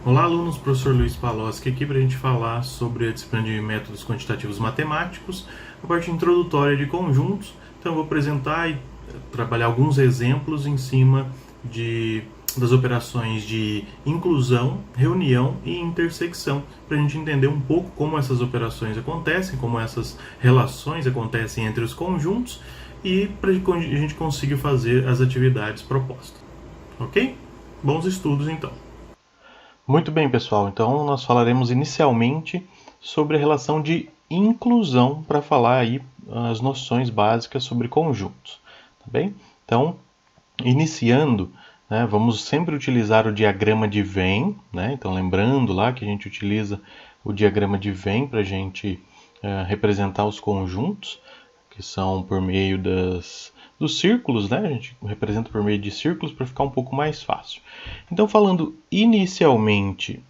Olá, alunos, professor Luiz Paloski aqui para a gente falar sobre a disciplina de métodos quantitativos matemáticos, a parte introdutória de conjuntos. Então eu vou apresentar e trabalhar alguns exemplos em cima das operações de inclusão, reunião e intersecção, para a gente entender um pouco como essas operações acontecem, como essas relações acontecem entre os conjuntos e para que a gente consiga fazer as atividades propostas. Ok? Bons estudos então. Muito bem, pessoal. Então, nós falaremos inicialmente sobre a relação de inclusão para falar aí as noções básicas sobre conjuntos, tá bem? Então, iniciando, né, vamos sempre utilizar o diagrama de Venn, né? Então, lembrando lá que a gente utiliza o diagrama de Venn para a gente representar os conjuntos, que são por meio dos círculos, né? A gente representa por meio de círculos para ficar um pouco mais fácil. Então, falando inicialmente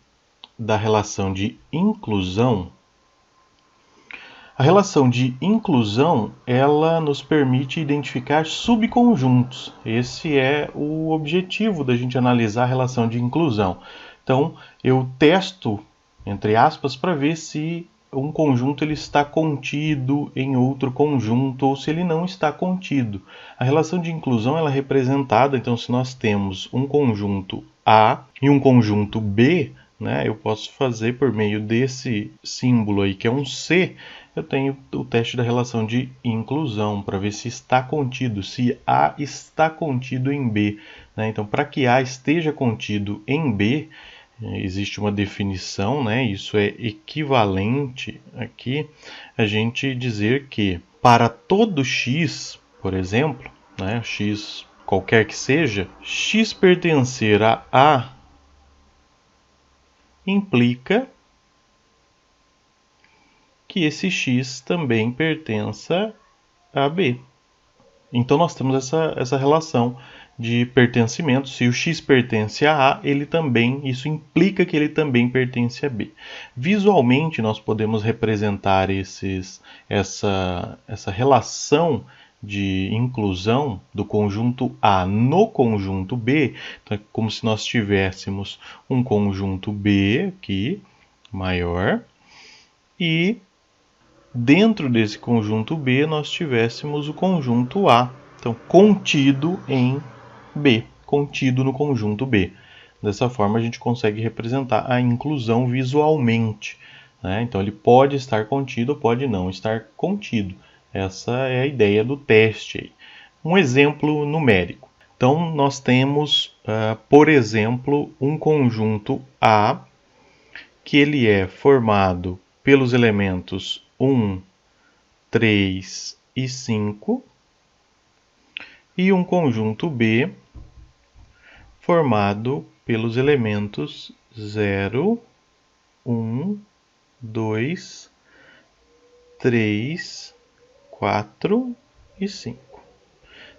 da relação de inclusão, a relação de inclusão, ela nos permite identificar subconjuntos. Esse é o objetivo da gente analisar a relação de inclusão. Então, eu testo, entre aspas, para ver se um conjunto ele está contido em outro conjunto ou se ele não está contido. A relação de inclusão ela é representada, então se nós temos um conjunto A e um conjunto B, né, eu posso fazer por meio desse símbolo aí que é um C, eu tenho o teste da relação de inclusão para ver se está contido, se A está contido em B, né? Então, para que A esteja contido em B, existe uma definição, né? Isso é equivalente aqui a gente dizer que para todo x, por exemplo, né, x qualquer que seja, x pertencer a A implica que esse x também pertença a B. Então nós temos essa relação de pertencimento. Se o x pertence a A, ele também, isso implica que ele também pertence a B. Visualmente nós podemos representar essa relação de inclusão do conjunto A no conjunto B, então é como se nós tivéssemos um conjunto B aqui, maior, e dentro desse conjunto B nós tivéssemos o conjunto A, então contido em B, contido no conjunto B. Dessa forma a gente consegue representar a inclusão visualmente, né? Então ele pode estar contido ou pode não estar contido. Essa é a ideia do teste aí. Um exemplo numérico. Então nós temos, por exemplo, um conjunto A que ele é formado pelos elementos 1, 3 e 5, e um conjunto B formado pelos elementos 0, 1, 2, 3, 4 e 5.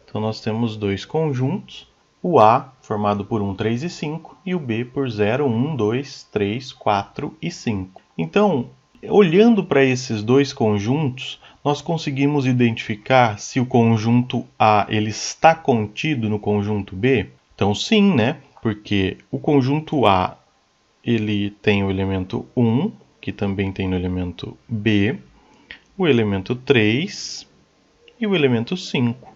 Então nós temos dois conjuntos, o A formado por 1, 3 e 5 e o B por 0, 1, 2, 3, 4 e 5. Então, olhando para esses dois conjuntos, nós conseguimos identificar se o conjunto A ele está contido no conjunto B? Então sim, né? Porque o conjunto A ele tem o elemento 1, que também tem no elemento B, o elemento 3 e o elemento 5.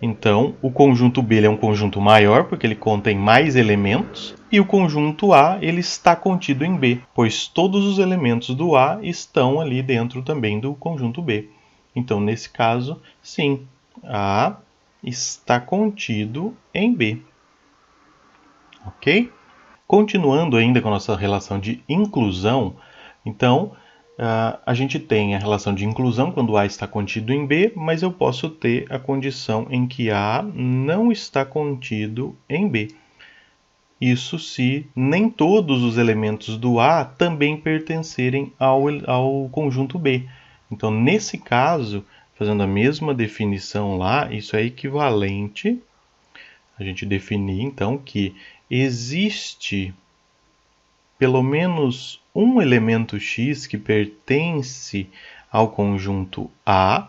Então, o conjunto B ele é um conjunto maior, porque ele contém mais elementos, e o conjunto A ele está contido em B, pois todos os elementos do A estão ali dentro também do conjunto B. Então, nesse caso, sim, A está contido em B. Ok? Continuando ainda com a nossa relação de inclusão, então, a gente tem a relação de inclusão quando A está contido em B, mas eu posso ter a condição em que A não está contido em B. Isso se nem todos os elementos do A também pertencerem ao conjunto B. Então, nesse caso, fazendo a mesma definição lá, isso é equivalente a gente definir, então, que existe pelo menos um elemento x que pertence ao conjunto A,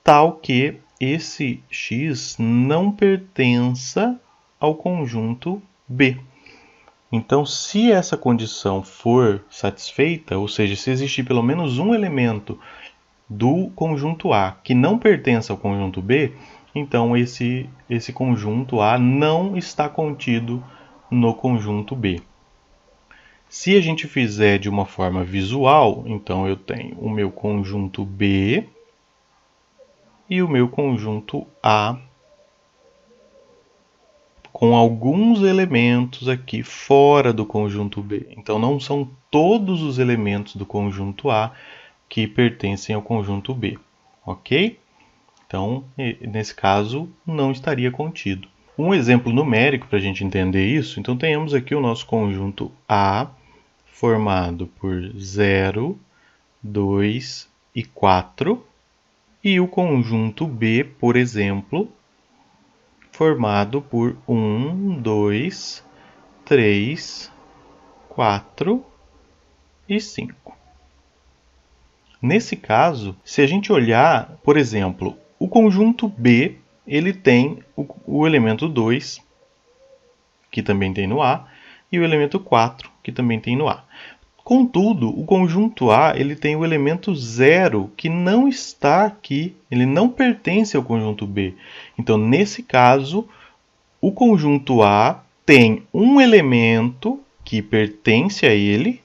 tal que esse x não pertença ao conjunto B. Então, se essa condição for satisfeita, ou seja, se existir pelo menos um elemento do conjunto A que não pertence ao conjunto B, então esse conjunto A não está contido no conjunto B. Se a gente fizer de uma forma visual, então eu tenho o meu conjunto B e o meu conjunto A com alguns elementos aqui fora do conjunto B. Então não são todos os elementos do conjunto A que pertencem ao conjunto B, ok? Então, nesse caso, não estaria contido. Um exemplo numérico para a gente entender isso, então tenhamos aqui o nosso conjunto A, formado por 0, 2 e 4, e o conjunto B, por exemplo, formado por 1, 2, 3, 4 e 5. Nesse caso, se a gente olhar, por exemplo, o conjunto B, ele tem o elemento 2, que também tem no A, e o elemento 4, que também tem no A. Contudo, o conjunto A ele tem o elemento 0, que não está aqui, ele não pertence ao conjunto B. Então, nesse caso, o conjunto A tem um elemento que pertence a ele,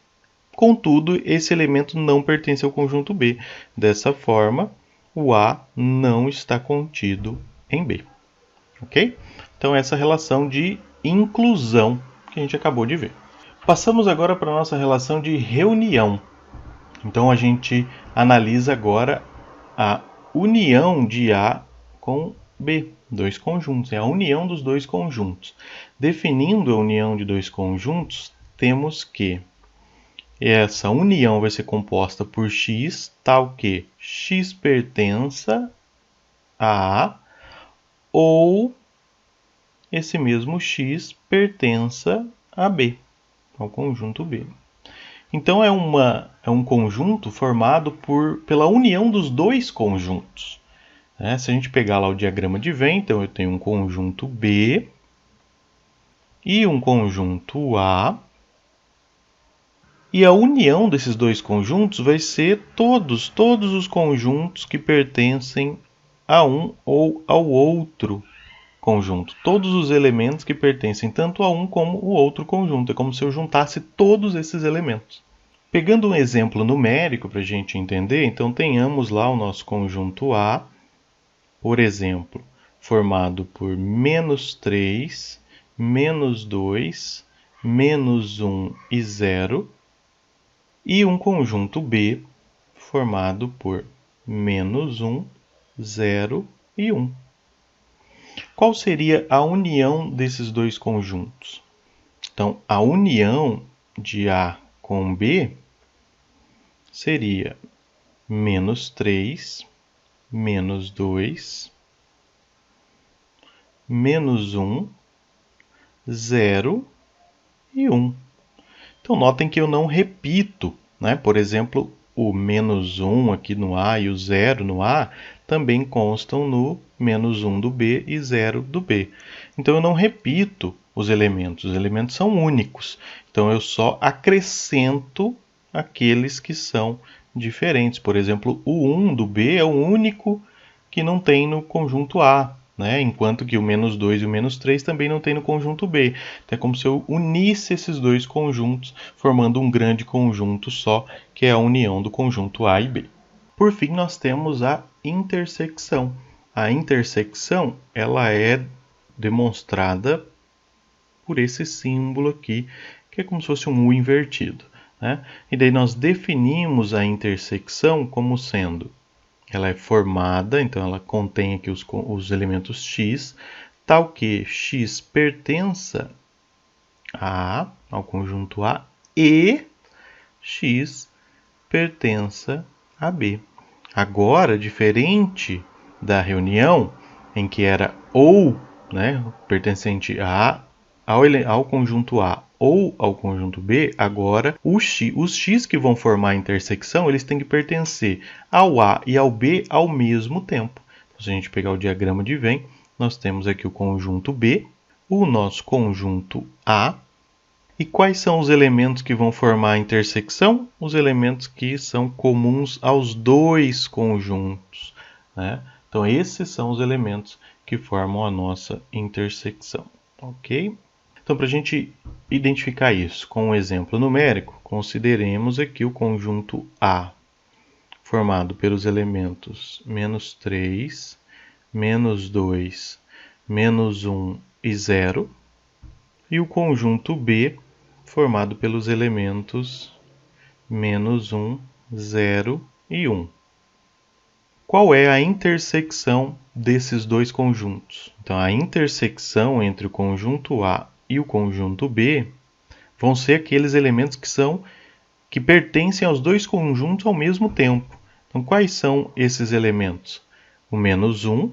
contudo, esse elemento não pertence ao conjunto B. Dessa forma, o A não está contido em B. Ok? Então, essa relação de inclusão que a gente acabou de ver. Passamos agora para a nossa relação de reunião. Então, a gente analisa agora a união de A com B, dois conjuntos, é a união dos dois conjuntos. Definindo a união de dois conjuntos, temos que essa união vai ser composta por x, tal que x pertença a A, ou esse mesmo x pertença a B, ao conjunto B. Então é um conjunto formado pela união dos dois conjuntos. Se a gente pegar lá o diagrama de Venn, então eu tenho um conjunto B e um conjunto A. E a união desses dois conjuntos vai ser todos os conjuntos que pertencem a um ou ao outro conjunto. Todos os elementos que pertencem tanto a um como o outro conjunto. É como se eu juntasse todos esses elementos. Pegando um exemplo numérico para a gente entender, então tenhamos lá o nosso conjunto A, por exemplo, formado por -3, -2, -1 e 0, e um conjunto B formado por -1, 0 e 1. Qual seria a união desses dois conjuntos? Então, a união de A com B seria -3, -2, -1, 0 e 1. Então, notem que eu não repito, né? Por exemplo, o -1 aqui no A e o 0 no A também constam no -1 do B e 0 do B. Então, eu não repito os elementos são únicos. Então, eu só acrescento aqueles que são diferentes. Por exemplo, o 1 do B é o único que não tem no conjunto A, né? Enquanto que o -2 e o -3 também não tem no conjunto B. Então, é como se eu unisse esses dois conjuntos, formando um grande conjunto só, que é a união do conjunto A e B. Por fim, nós temos a intersecção. A intersecção ela é demonstrada por esse símbolo aqui, que é como se fosse um U invertido, né? E daí nós definimos a intersecção como sendo, ela é formada, então ela contém aqui os elementos x, tal que x pertença ao conjunto A e x pertença a B. Agora, diferente da reunião, em que era ou, né, pertencente ao conjunto A ou ao conjunto B, agora os x que vão formar a intersecção, eles têm que pertencer ao A e ao B ao mesmo tempo. Então, se a gente pegar o diagrama de Venn, nós temos aqui o conjunto B, o nosso conjunto A E quais são os elementos que vão formar a intersecção? Os elementos que são comuns aos dois conjuntos, né? Então, esses são os elementos que formam a nossa intersecção, ok? Então, para a gente identificar isso com um exemplo numérico, consideremos aqui o conjunto A, formado pelos elementos -3, -2, -1 e 0, e o conjunto B, formado pelos elementos -1, 0 e 1. Qual é a intersecção desses dois conjuntos? Então, a intersecção entre o conjunto A e o conjunto B vão ser aqueles elementos que pertencem aos dois conjuntos ao mesmo tempo. Então, quais são esses elementos? O -1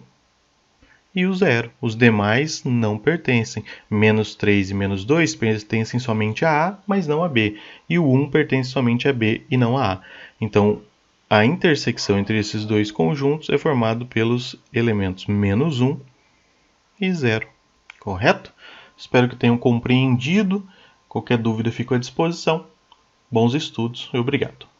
e o 0. Os demais não pertencem. -3 e -2 pertencem somente a A, mas não a B. E o 1 pertence somente a B e não a A. Então, a intersecção entre esses dois conjuntos é formada pelos elementos -1 e 0. Correto? Espero que tenham compreendido. Qualquer dúvida, fico à disposição. Bons estudos e obrigado.